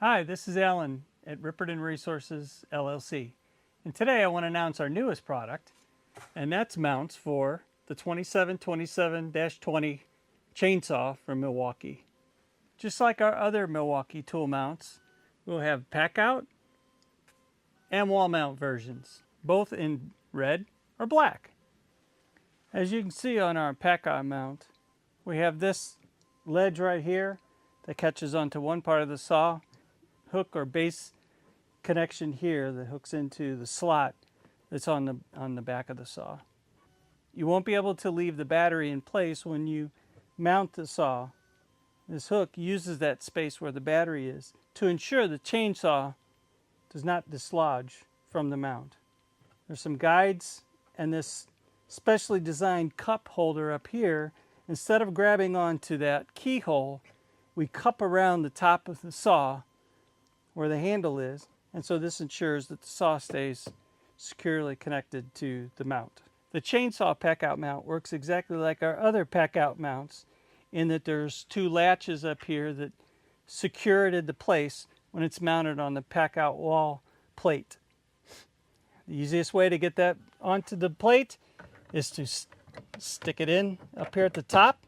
Hi, this is Alan at Ripperton Resources LLC, and today I want to announce our newest product, and that's mounts for the 2727-20 chainsaw from Milwaukee. Just like our other Milwaukee tool mounts, we'll have Packout and wall mount versions, both in red or black. As you can see on our Packout mount, we have this ledge right here that catches onto one part of the saw, hook or base connection here that hooks into the slot that's on the back of the saw. You won't be able to leave the battery in place when you mount the saw. This hook uses that space where the battery is to ensure the chainsaw does not dislodge from the mount. There's some guides and this specially designed cup holder up here. Instead of grabbing onto that keyhole, we cup around the top of the saw where the handle is, and so this ensures that the saw stays securely connected to the mount. The chainsaw Packout mount works exactly like our other Packout mounts in that there's two latches up here that secure it into place when it's mounted on the Packout Wall plate. The easiest way to get that onto the plate is to stick it in up here at the top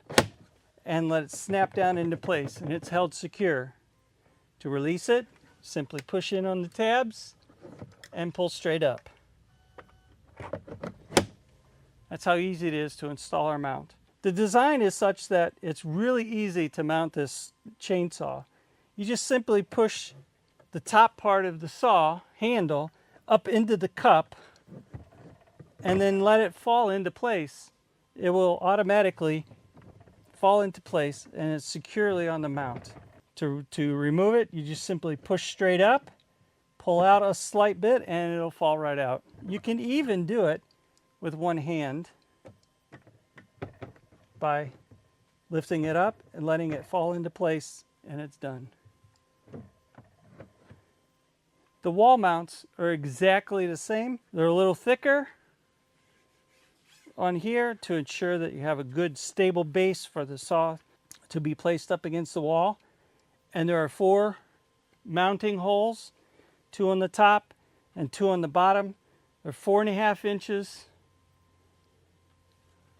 and let it snap down into place, and it's held secure. To release it, simply push in on the tabs and pull straight up. That's how easy it is to install our mount. The design is such that it's really easy to mount this chainsaw. You just simply push the top part of the saw handle up into the cup and then let it fall into place. It will automatically fall into place and it's securely on the mount. To remove it, you just simply push straight up, pull out a slight bit, and it'll fall right out. You can even do it with one hand by lifting it up and letting it fall into place, and it's done. The wall mounts are exactly the same. They're a little thicker on here to ensure that you have a good stable base for the saw to be placed up against the wall. And there are 4 mounting holes, 2 on the top and 2 on the bottom. They're 4.5 inches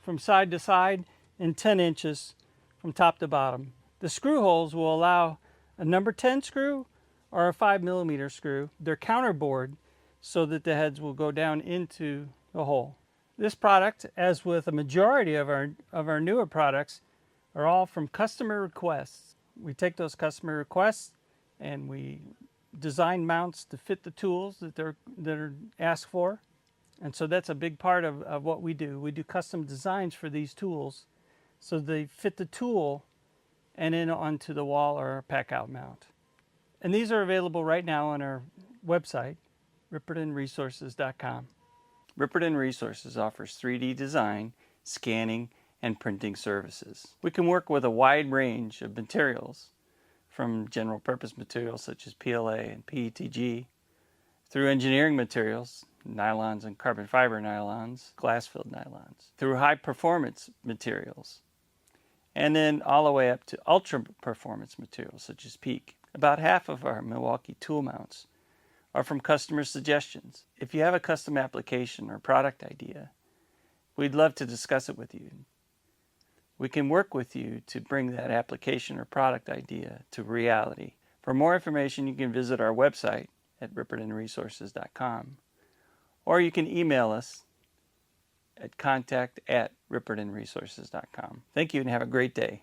from side to side and 10 inches from top to bottom. The screw holes will allow a number 10 screw or a 5mm screw. They're counterbored so that the heads will go down into the hole. This product, as with a majority of our newer products, are all from customer requests. We take those customer requests and we design mounts to fit the tools that are asked for. And so that's a big part of what we do. We do custom designs for these tools so they fit the tool and in onto the wall or our Packout mount. And these are available right now on our website, rippertonresources.com. Ripperton Resources offers 3D design, scanning, and printing services. We can work with a wide range of materials, from general purpose materials such as PLA and PETG, through engineering materials, nylons and carbon fiber nylons, glass-filled nylons, through high performance materials, and then all the way up to ultra performance materials such as PEEK. About half of our Milwaukee tool mounts are from customer suggestions. If you have a custom application or product idea, we'd love to discuss it with you. We can work with you to bring that application or product idea to reality. For more information, you can visit our website at rippertonresources.com, or you can email us at contact@rippertonresources.com. Thank you and have a great day.